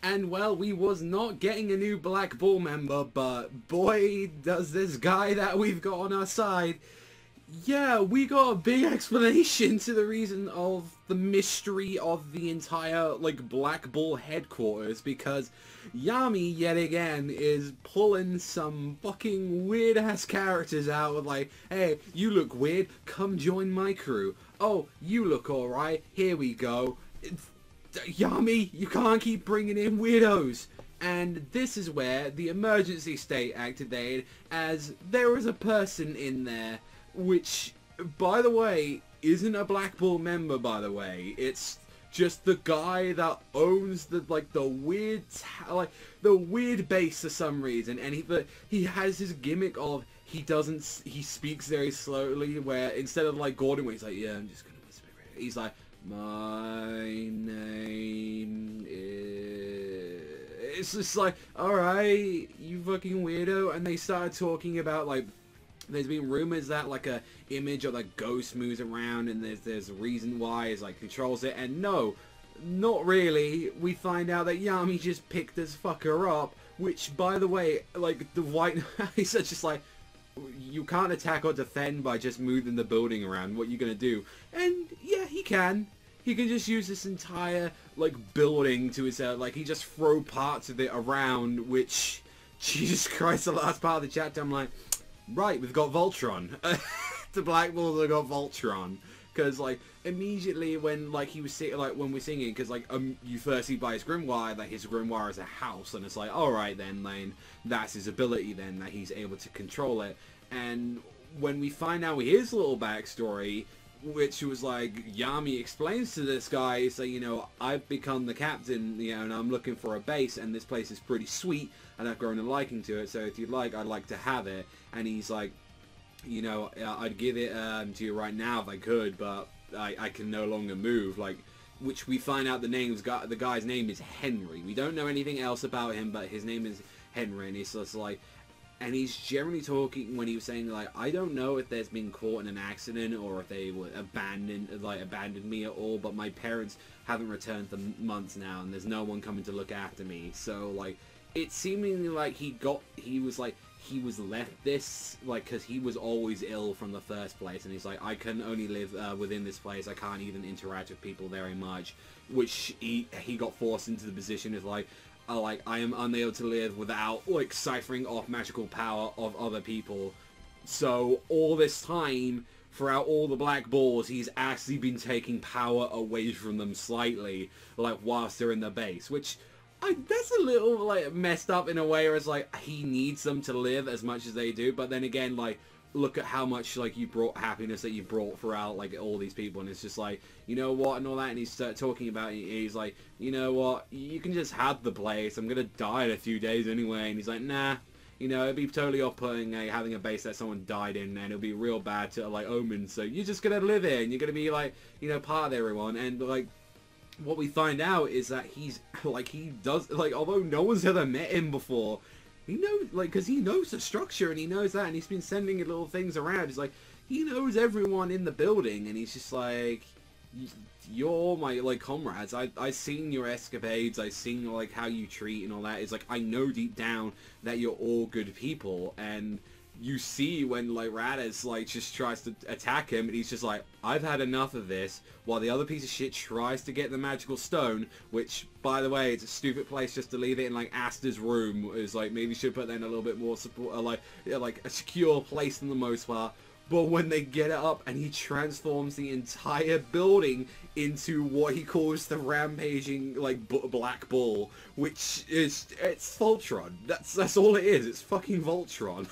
And well, we was not getting a new Black Bull member, but boy, does this guy that we've got on our side. Yeah, we got a big explanation to the reason of the mystery of the entire, like, Black Bull headquarters, because Yami, yet again, is pulling some fucking weird-ass characters out with, like, hey, you look weird, come join my crew. Oh, you look alright, here we go. Yami, you can't keep bringing in weirdos. And this is where the emergency state activated, as there was a person in there, which, by the way, isn't a Black Bull member, by the way. It's just the guy that owns the, like, the weird base for some reason, and he has his gimmick of he speaks very slowly, where instead of like Gordon, where he's like, yeah, I'm just gonna whisper, he's like, my name is... It's just like, alright, you fucking weirdo. And they started talking about, like, there's been rumors that, like, a image of a ghost moves around, and there's a reason why, is like, controls it. And no, not really. We find out that Yami just picked this fucker up, which, by the way, like, the white... he's just like, you can't attack or defend by just moving the building around. What you gonna do? And yeah, he can. He can just use this entire, like, building to his, like, he just throw parts of it around, which, Jesus Christ, the last part of the chapter, I'm like, right, we've got Voltron. The Black Bulls have got Voltron. Because, like, immediately when, like, he was like, when we're singing, because, like, you first see by his grimoire, like, his grimoire is a house, and it's like, alright then, that's his ability then, that he's able to control it. And when we find out his little backstory, which was like, Yami explains to this guy, so, you know, I've become the captain, you know, and I'm looking for a base, and this place is pretty sweet, and I've grown a liking to it, so if you'd like, I'd like to have it. And he's like, you know, I'd give it to you right now if I could, but I can no longer move, like, which we find out the guy's name is Henry. We don't know anything else about him, but his name is Henry, and he's just like, and he's generally talking, when he was saying, like, I don't know if there's been caught in an accident or if they were abandoned me at all, but my parents haven't returned for months now, and there's no one coming to look after me. So, like, it's seemingly like he was left this, like, because he was always ill from the first place, and he's like, I can only live within this place, I can't even interact with people very much, which he got forced into the position of, like, I am unable to live without, like, ciphering off magical power of other people. So, all this time, throughout all the Black Bulls, he's actually been taking power away from them slightly, like, whilst they're in the base, which, that's a little, like, messed up in a way where it's like, he needs them to live as much as they do, but then again, like, look at how much, like, you brought happiness that you brought throughout, like, all these people, and it's just like, you know what, and all that, and he's talking about it, he's like, you know what, you can just have the place, I'm gonna die in a few days anyway, and he's like, nah, you know, it'd be totally off-putting, having a base that someone died in, and it'll be real bad to, like, omens, so you're just gonna live here, and you're gonna be, like, you know, part of everyone, and, like, what we find out is that he's, like, he does, like, although no one's ever met him before, he knows, like, because he knows the structure, and he knows that, and he's been sending little things around. He's like, he knows everyone in the building, and he's just like, you're all my, like, comrades. I've seen your escapades, I've seen, like, how you treat and all that. It's like, I know deep down that you're all good people, and you see when, like, Raditz, like, just tries to attack him, and he's just like, I've had enough of this, while the other piece of shit tries to get the magical stone, which, by the way, it's a stupid place just to leave it in, like, Asta's room. Is like, maybe should put that in a little bit more support, like a secure place for the most part. But when they get it up, and he transforms the entire building into what he calls the rampaging, like, Black Bull, which is, it's Voltron. That's all it is. It's fucking Voltron,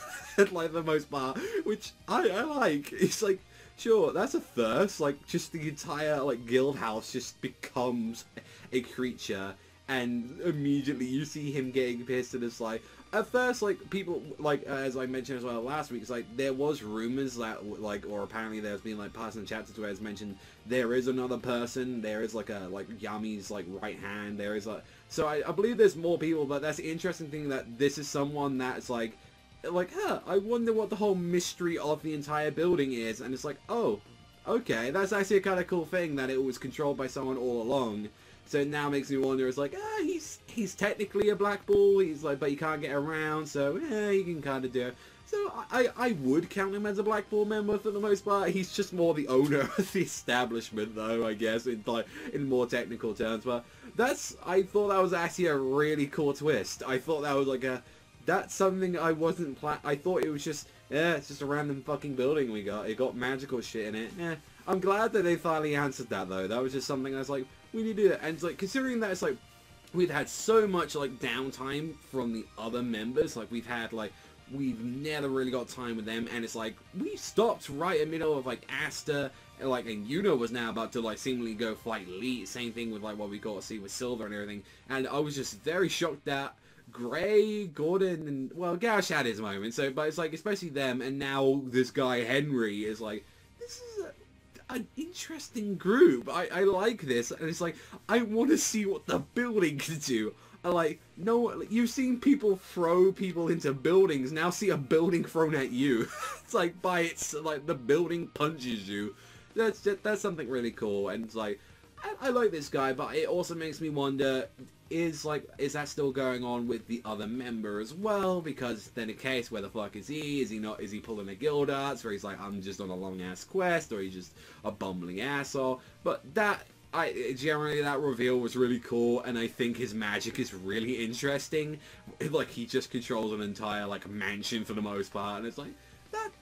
like, the most part, which I like. It's like, sure, that's a first. Like, just the entire, like, guild house just becomes a creature, and immediately you see him getting pissed, and it's like, at first, like, people, like, as I mentioned as well last week, it's like, there was rumors that, like, or apparently there's been, like, parts in the chapters where it's mentioned there is another person, there is, like, Yami's, like, right hand, there is, like, so I believe there's more people, but that's the interesting thing, that this is someone that's, like, huh, I wonder what the whole mystery of the entire building is, and it's like, oh, okay, that's actually a kind of cool thing, that it was controlled by someone all along. So it now makes me wonder, it's like, he's technically a black ball. He's like, but he can't get around, so yeah, he can kind of do it. So I would count him as a black ball member for the most part. He's just more the owner of the establishment, though, I guess, in more technical terms. But I thought that was actually a really cool twist. I thought that was like that's something I wasn't I thought it was just, yeah, it's just a random fucking building we got. It got magical shit in it. Yeah, I'm glad that they finally answered that, though. That was just something I was like, we need to do that. And it's like, considering that it's like, we've had so much like downtime from the other members. Like we've never really got time with them, and it's like we stopped right in the middle of like Asta, and Yuno was now about to like seemingly go flight elite. Same thing with like what we got to see with Silver and everything. And I was just very shocked that Gray, Gordon, and well, Gauch had his moment. So, but it's like especially them, and now this guy Henry is like, this is an interesting group. I like this, and it's like I want to see what the building can do. Like, no, you've seen people throw people into buildings, now see a building thrown at you. It's like, like, the building punches you. That's something really cool, and it's like, I like this guy, but it also makes me wonder, is that still going on with the other member as well? Because then in case, where the fuck is he? Is he not, is he pulling a guild arts, where he's like, I'm just on a long-ass quest, or he's just a bumbling asshole? But generally that reveal was really cool, and I think his magic is really interesting. Like, he just controls an entire like mansion for the most part, and it's like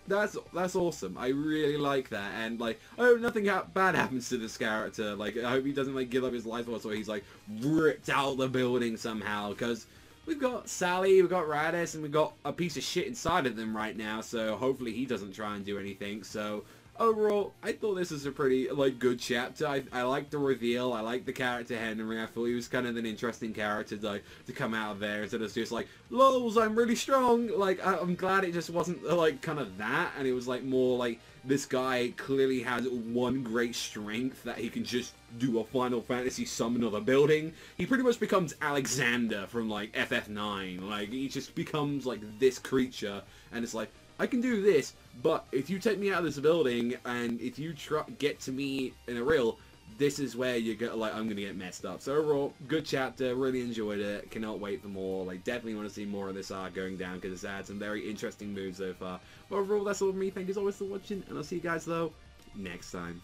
that's awesome. I really like that, and like I hope nothing bad happens to this character. Like I hope he doesn't like give up his life, or so he's like ripped out the building somehow. Because we've got Sally, we've got Radis, and we've got a piece of shit inside of them right now. So hopefully he doesn't try and do anything. So overall, I thought this was a pretty, like, good chapter. I like the reveal. I like the character Henry. I thought he was kind of an interesting character, though, to come out of there instead of just like, lols, I'm really strong. Like, I'm glad it just wasn't, like, kind of that, and it was, like, more like, this guy clearly has one great strength that he can just do a Final Fantasy summon of a building. He pretty much becomes Alexander from, like, FF9. Like, he just becomes, like, this creature, and it's like, I can do this, but if you take me out of this building, and if you get to me in a real, this is where you're gonna, like, I'm gonna get messed up. So overall, good chapter, really enjoyed it, cannot wait for more. Like, definitely want to see more of this arc going down, because it's had some very interesting moves so far. But overall, that's all from me. Thank you as always for watching, and I'll see you guys, though, next time.